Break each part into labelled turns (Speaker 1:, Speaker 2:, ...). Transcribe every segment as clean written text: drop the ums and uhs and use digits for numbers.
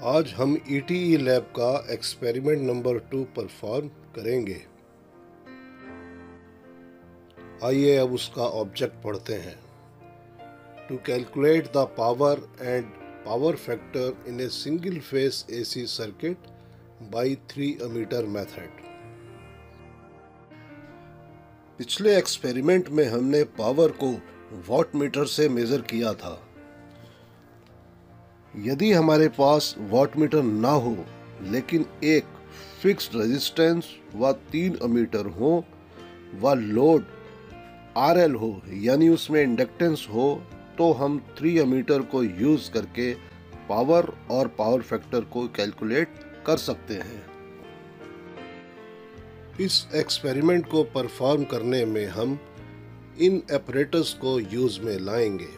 Speaker 1: आज हम ETE lab का एक्सपेरिमेंट नंबर 2 परफॉर्म करेंगे। आइए अब उसका ऑब्जेक्ट पढ़ते हैं। To calculate the power and power factor in a single phase AC circuit by 3 ammeter method. पिछले एक्सपेरिमेंट में हमने पावर को वॉटमीटर से मेजर किया था। यदि हमारे पास वॉटमीटर ना हो लेकिन एक फिक्स्ड रेजिस्टेंस व 3 एमीटर हो व लोड RL हो यानी उसमें इंडक्टेंस हो तो हम 3 एमीटर को यूज करके पावर और पावर फैक्टर को कैलकुलेट कर सकते हैं। इस एक्सपेरिमेंट को परफॉर्म करने में हम इन एपरेटस को यूज में लाएंगे।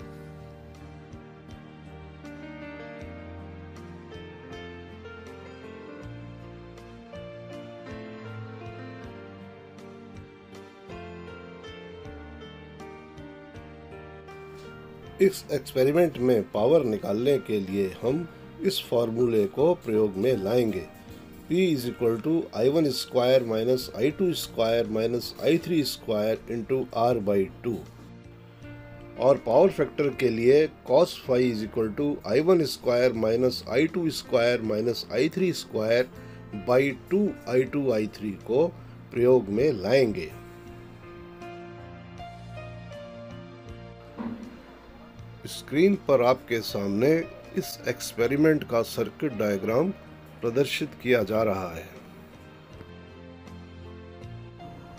Speaker 1: इस एक्सपेरिमेंट में पावर निकालने के लिए हम इस फॉर्मूले को प्रयोग में लाएंगे। P = I1 square minus I2 square minus I3 square into R/2 और पावर फैक्टर के लिए cos phi = I1 square minus I2 square minus I3 square by 2 I2 I3 को प्रयोग में लाएंगे। स्क्रीन पर आपके सामने इस एक्सपेरिमेंट का सर्किट डायग्राम प्रदर्शित किया जा रहा है।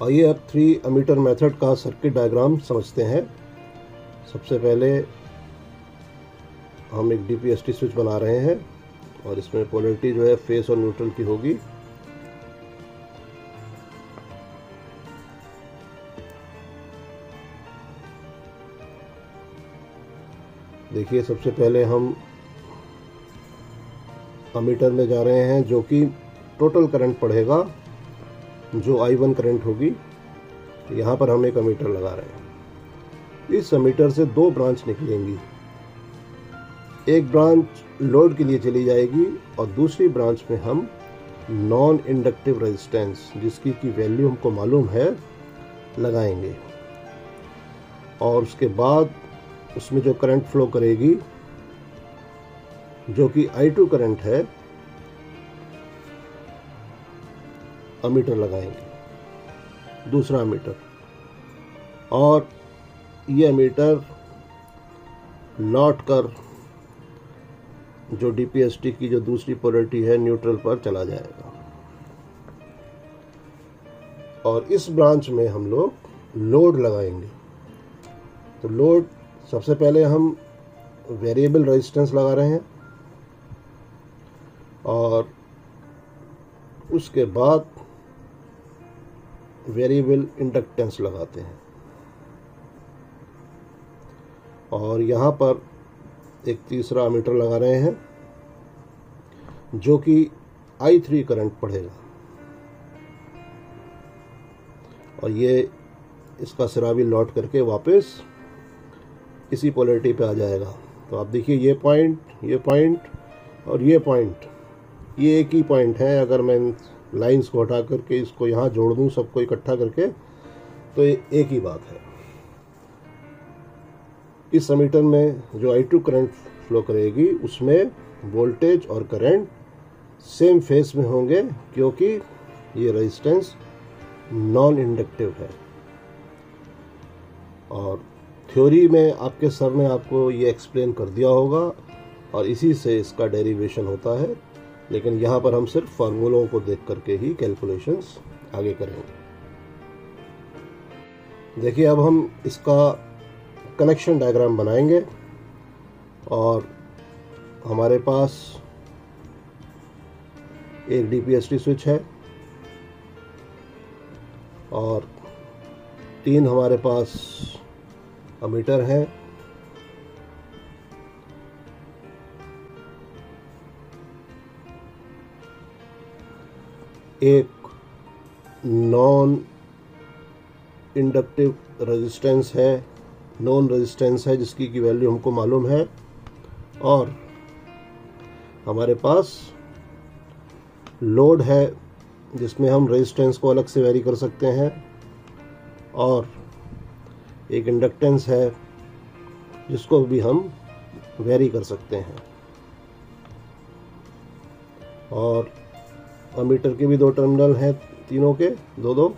Speaker 1: आइए अब 3 एमीटर मेथड का सर्किट डायग्राम समझते हैं। सबसे पहले हम एक DPST स्विच बना रहे हैं और इसमें पोलैरिटी जो है फेस और न्यूट्रल की होगी। देखिए, सबसे पहले हम एमीटर में जा रहे हैं जो कि टोटल करंट पढ़ेगा, जो I1 करंट होगी। यहाँ पर हम एक एमीटर लगा रहे हैं। इस एमीटर से 2 ब्रांच निकलेंगी। एक ब्रांच लोड के लिए चली जाएगी और दूसरी ब्रांच में हम नॉन इंडक्टिव रेजिस्टेंस, जिसकी की वैल्यू हमको मालूम है, लगाएंगे। और उसके बाद उसमें जो करंट फ्लो करेगी, जो कि I2 करंट है, एमीटर लगाएंगे, दूसरा एमीटर। और ये एमीटर लौट कर जो DPST की जो दूसरी पोलैरिटी है न्यूट्रल पर चला जाएगा। और इस ब्रांच में हम लोग लोड लगाएंगे। तो लोड सबसे पहले हम वेरिएबल रेजिस्टेंस लगा रहे हैं और उसके बाद वेरिएबल इंडक्टेंस लगाते हैं। और यहाँ पर एक तीसरा एमीटर लगा रहे हैं जो कि I3 करंट पढ़ेगा और ये इसका सिरा भी लौट करके वापस इसी पोलैरिटी पे आ जाएगा। तो आप देखिए, ये पॉइंट और ये पॉइंट, ये एक ही पॉइंट है। अगर मैं लाइंस को हटा करके इसको यहाँ जोड़ दूँ सबको इकट्ठा करके, तो ये एक ही बात है। इस एमीटर में जो I2 करंट फ्लो करेगी उसमें वोल्टेज और करंट सेम फेस में होंगे, क्योंकि ये रेजिस्टेंस नॉन इंडक्टिव है। और थ्योरी में आपके सर ने आपको ये एक्सप्लेन कर दिया होगा और इसी से इसका डेरिवेशन होता है, लेकिन यहाँ पर हम सिर्फ फार्मूलों को देख करके ही कैलकुलेशंस आगे करेंगे। देखिए, अब हम इसका कनेक्शन डायग्राम बनाएंगे और हमारे पास एक DPST स्विच है और 3 हमारे पास एमीटर है। एक नॉन इंडक्टिव रेजिस्टेंस है, नॉन रेजिस्टेंस है जिसकी की वैल्यू हमको मालूम है, और हमारे पास लोड है जिसमें हम रेजिस्टेंस को अलग से वेरी कर सकते हैं, और एक इंडक्टेंस है जिसको भी हम वेरी कर सकते हैं। और अमीटर के भी 2 टर्मिनल हैं, तीनों के दो,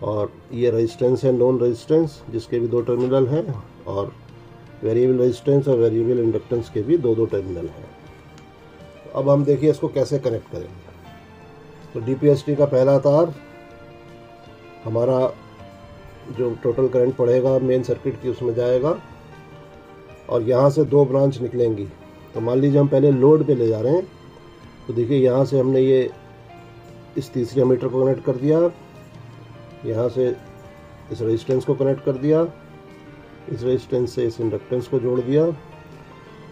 Speaker 1: और ये रेजिस्टेंस है नॉन रेजिस्टेंस जिसके भी 2 टर्मिनल हैं, और वेरिएबल रेजिस्टेंस और वेरिएबल इंडक्टेंस के भी 2 टर्मिनल हैं। अब हम देखिए इसको कैसे कनेक्ट करेंगे। तो डीपीएसटी का पहला तार हमारा जो टोटल करंट पड़ेगा मेन सर्किट की उसमें जाएगा, और यहाँ से 2 ब्रांच निकलेंगी। तो मान लीजिए हम पहले लोड पे ले जा रहे हैं, तो देखिए यहाँ से हमने ये इस तीसरे अमीटर को कनेक्ट कर दिया, यहाँ से इस रेजिस्टेंस को कनेक्ट कर दिया, इस रेजिस्टेंस से इस इंडक्टेंस को जोड़ दिया,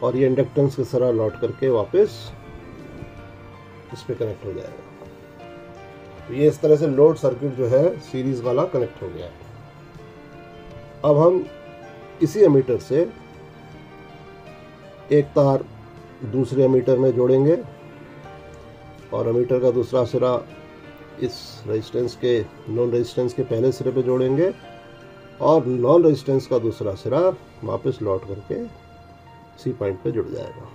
Speaker 1: और ये इंडक्टेंस के तरह लौट करके वापस इस पे कनेक्ट हो जाएगा। तो ये इस तरह से लोड सर्किट जो है सीरीज वाला कनेक्ट हो गया है। अब हम इसी एमीटर से एक तार दूसरे एमीटर में जोड़ेंगे, और एमीटर का दूसरा सिरा इस रेजिस्टेंस के नॉन रेजिस्टेंस के पहले सिरे पे जोड़ेंगे, और नॉन रेजिस्टेंस का दूसरा सिरा वापस लौट करके इसी पॉइंट पे जुड़ जाएगा।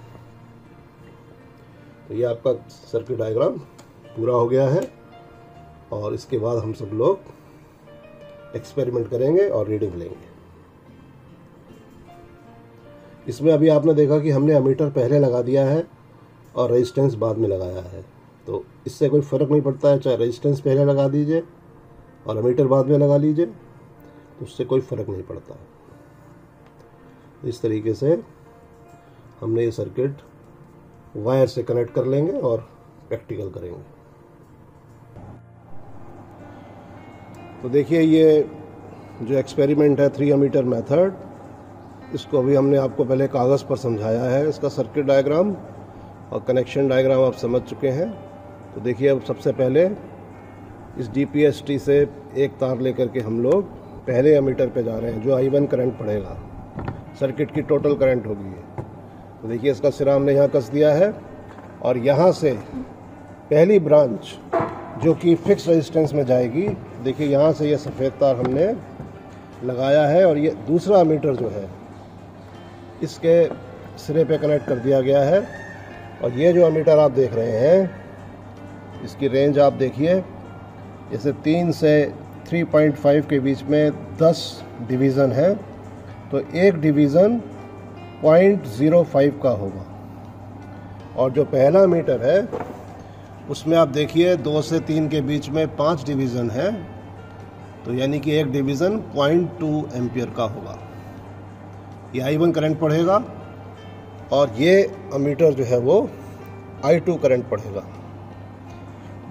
Speaker 1: तो ये आपका सर्किट डायग्राम पूरा हो गया है, और इसके बाद हम सब लोग एक्सपेरिमेंट करेंगे और रीडिंग लेंगे। इसमें अभी आपने देखा कि हमने एमीटर पहले लगा दिया है और रेजिस्टेंस बाद में लगाया है, तो इससे कोई फ़र्क नहीं पड़ता है, चाहे रेजिस्टेंस पहले लगा दीजिए और एमीटर बाद में लगा लीजिए, तो उससे कोई फ़र्क नहीं पड़ता है। इस तरीके से हमने ये सर्किट वायर से कनेक्ट कर लेंगे और प्रैक्टिकल करेंगे। तो देखिए ये जो एक्सपेरिमेंट है 3 एमीटर मेथड, इसको अभी हमने आपको पहले कागज़ पर समझाया है। इसका सर्किट डायग्राम और कनेक्शन डायग्राम आप समझ चुके हैं। तो देखिए अब सबसे पहले इस डीपीएसटी से एक तार लेकर के हम लोग पहले एमीटर पे जा रहे हैं, जो I1 करंट पड़ेगा, सर्किट की टोटल करंट होगी। तो देखिए इसका सिरा हमने यहाँ कस दिया है, और यहाँ से पहली ब्रांच जो कि फिक्स रेजिस्टेंस में जाएगी, देखिए यहाँ से ये सफ़ेद तार हमने लगाया है, और ये दूसरा एमीटर जो है इसके सिरे पे कनेक्ट कर दिया गया है। और ये जो एमीटर आप देख रहे हैं, इसकी रेंज आप देखिए, जैसे 3 से 3.5 के बीच में 10 डिवीज़न है, तो एक डिवीज़न 0.05 का होगा। और जो पहला मीटर है उसमें आप देखिए 2 से 3 के बीच में 5 डिवीज़न है, तो यानी कि एक डिवीज़न 0.2 एम्पियर का होगा। ये I1 करंट पढ़ेगा, और ये एमीटर जो है वो I2 करंट पढ़ेगा।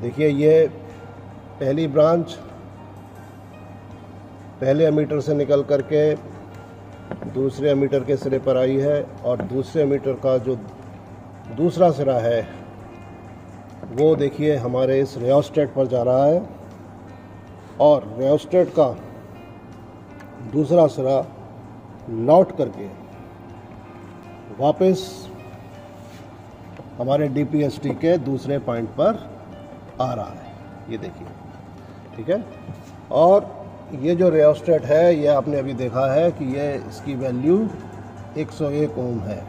Speaker 1: देखिए ये पहली ब्रांच पहले एमीटर से निकल करके दूसरे एमीटर के सिरे पर आई है, और दूसरे एमीटर का जो दूसरा सिरा है वो देखिए हमारे इस रियोस्टेट पर जा रहा है, और रियोस्टेट का दूसरा सिरा लौट करके वापस हमारे डीपीएसटी के दूसरे पॉइंट पर आ रहा है, ये देखिए, ठीक है। और ये जो रियोस्टेट है, ये आपने अभी देखा है कि ये इसकी वैल्यू 101 ओम है।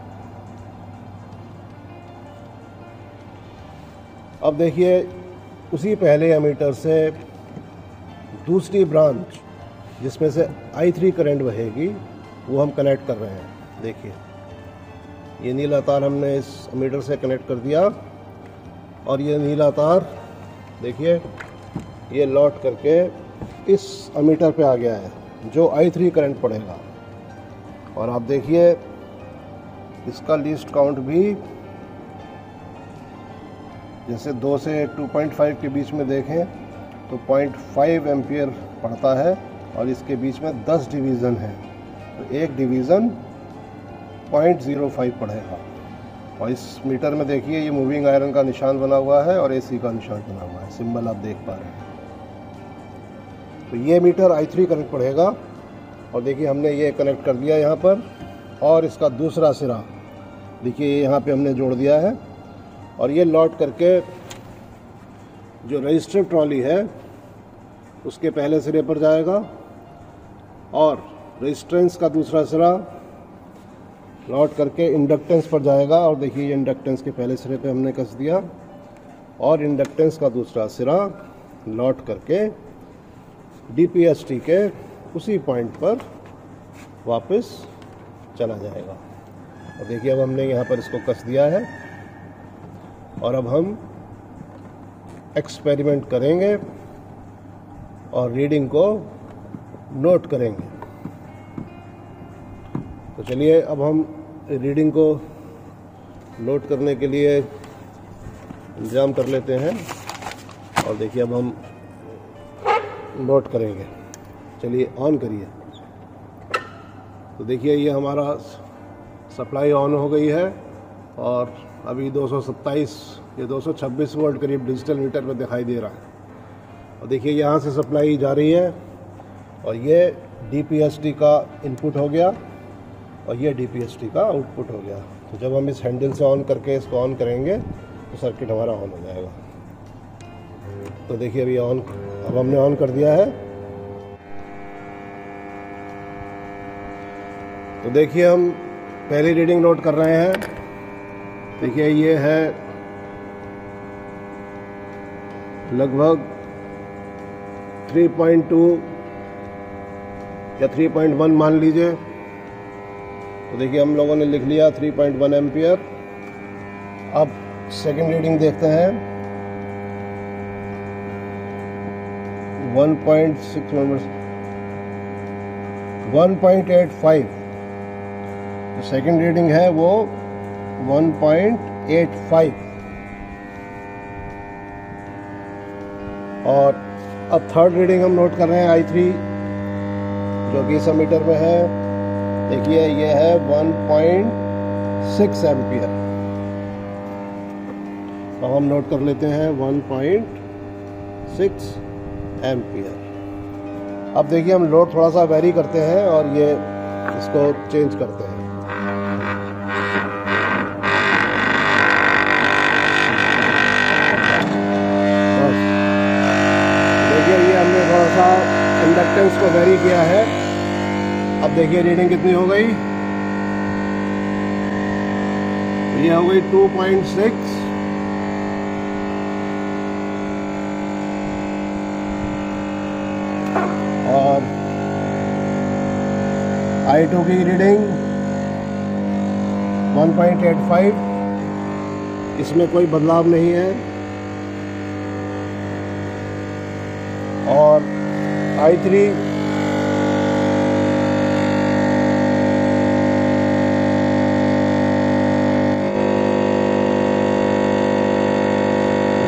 Speaker 1: अब देखिए उसी पहले एमीटर से दूसरी ब्रांच जिसमें से I3 करंट बहेगी वो हम कनेक्ट कर रहे हैं। देखिए ये नीला तार हमने इस एमीटर से कनेक्ट कर दिया, और ये नीला तार देखिए ये लौट करके इस एमीटर पे आ गया है, जो I3 करंट पड़ेगा। और आप देखिए इसका लीस्ट काउंट भी जैसे 2 से 2.5 के बीच में देखें तो 0.5 एम्पियर पड़ता है, और इसके बीच में 10 डिवीज़न है, तो एक डिवीज़न 0.05 पड़ेगा। और इस मीटर में देखिए ये मूविंग आयरन का निशान बना हुआ है और AC का निशान बना हुआ है, सिंबल आप देख पा रहे हैं। तो ये मीटर I3 कनेक्ट पड़ेगा, और देखिए हमने ये कनेक्ट कर दिया यहाँ पर, और इसका दूसरा सिरा देखिए यहाँ पे हमने जोड़ दिया है और ये लौट करके जो रजिस्टिव ट्रॉली है उसके पहले सिरे पर जाएगा और रेजिस्टेंस का दूसरा सिरा लौट करके इंडक्टेंस पर जाएगा। और देखिए ये इंडक्टेंस के पहले सिरे पे हमने कस दिया और इंडक्टेंस का दूसरा सिरा लौट करके DPST के उसी पॉइंट पर वापस चला जाएगा। और देखिए अब हमने यहाँ पर इसको कस दिया है और अब हम एक्सपेरिमेंट करेंगे और रीडिंग को नोट करेंगे। तो चलिए अब हम रीडिंग को नोट करने के लिए इंतजाम कर लेते हैं और देखिए अब हम नोट करेंगे। चलिए ऑन करिए। तो देखिए ये हमारा सप्लाई ऑन हो गई है और अभी 227 या 226 वोल्ट करीब डिजिटल मीटर पर दिखाई दे रहा है। और देखिए यहाँ से सप्लाई जा रही है और ये DPST का इनपुट हो गया और ये DPST का आउटपुट हो गया। तो जब हम इस हैंडल से ऑन करके इसको ऑन करेंगे तो सर्किट हमारा ऑन हो जाएगा। तो देखिए अभी अब हमने ऑन कर दिया है। तो देखिए हम पहली रीडिंग नोट कर रहे हैं। देखिए ये है लगभग 3.2 या 3.1 मान लीजिए। तो देखिए हम लोगों ने लिख लिया 3.1 एम्पियर। अब सेकंड रीडिंग देखते हैं 1.85। तो सेकंड रीडिंग है वो 1.85। और अब थर्ड रीडिंग हम नोट कर रहे हैं I3 जो कि इस मीटर में है। देखिए ये है 1.6 एम्पियर। तो हम नोट कर लेते हैं 1.6 एम्पियर। अब देखिए हम लोड थोड़ा सा वेरी करते हैं और ये इसको चेंज करते हैं। देखिए ये हमने थोड़ा सा इंडक्टेंस को वेरी किया है। अब देखिए रीडिंग कितनी हो गई। तो ये हो गई 2.6 और I2 की रीडिंग 1.85। इसमें कोई बदलाव नहीं है। और I3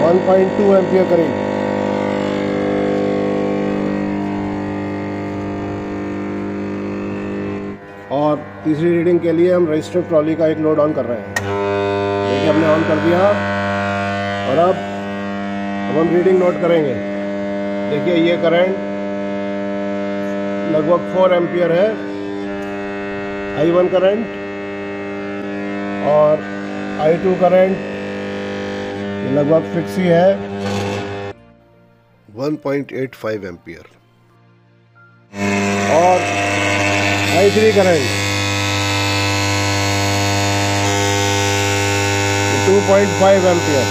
Speaker 1: 1.2 एम्पियर करीब। और तीसरी रीडिंग के लिए हम रजिस्टर ट्रॉली का एक लोड ऑन कर रहे हैं। देखिए हमने ऑन कर दिया और अब हम रीडिंग नोट करेंगे। देखिए ये करंट लगभग 4 एम्पियर है I1 करंट और I2 करंट लगभग फिक्स ही है 1.85 एम्पियर। और I3 करंट 2.5 एम्पियर।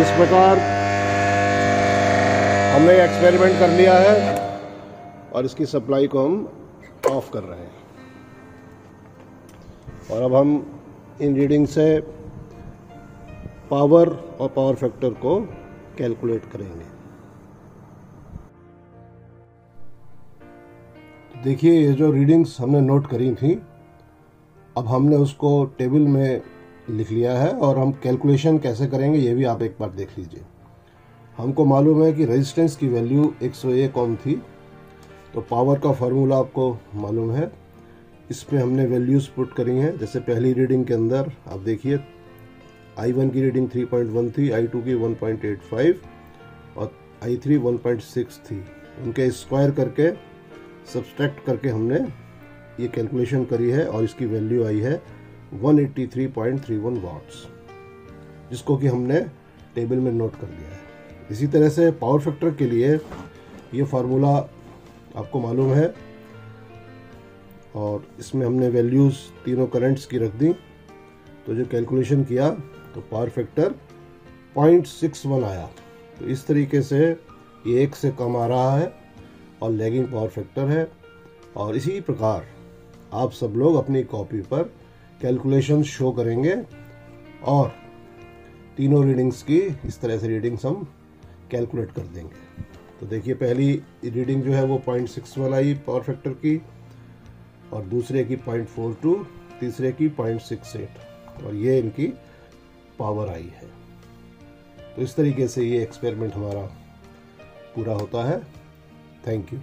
Speaker 1: इस प्रकार हमने एक्सपेरिमेंट कर लिया है और इसकी सप्लाई को हम ऑफ कर रहे हैं। और अब हम इन रीडिंग से पावर और पावर फैक्टर को कैलकुलेट करेंगे। देखिए ये जो रीडिंग्स हमने नोट करी थी अब हमने उसको टेबल में लिख लिया है और हम कैलकुलेशन कैसे करेंगे ये भी आप एक बार देख लीजिए। हमको मालूम है कि रेजिस्टेंस की वैल्यू 101 ओम थी। तो पावर का फार्मूला आपको मालूम है। इसमें हमने वैल्यूज़ पुट करी हैं। जैसे पहली रीडिंग के अंदर आप देखिए I1 की रीडिंग 3.1 थी, I2 की 1.85 और I3 1.6 थी। उनके स्क्वायर करके सब्सट्रैक्ट करके हमने ये कैलकुलेशन करी है और इसकी वैल्यू आई है 183.31 वाट्स, जिसको कि हमने टेबल में नोट कर लिया है। इसी तरह से पावर फैक्टर के लिए ये फार्मूला आपको मालूम है और इसमें हमने वैल्यूज़ तीनों करंट्स की रख दी। तो जो कैलकुलेशन किया तो पावर फैक्टर 0.61 आया। तो इस तरीके से ये 1 से कम आ रहा है और लैगिंग पावर फैक्टर है। और इसी प्रकार आप सब लोग अपनी कॉपी पर कैलकुलेशन शो करेंगे और तीनों रीडिंग्स की इस तरह से रीडिंग्स हम कैलकुलेट कर देंगे। तो देखिए, पहली रीडिंग जो है वो 0.61 आई पावर फैक्टर की, और दूसरे की 0.42, तीसरे की 0.68, और ये इनकी पावर आई है। तो इस तरीके से ये एक्सपेरिमेंट हमारा पूरा होता है। Thank you.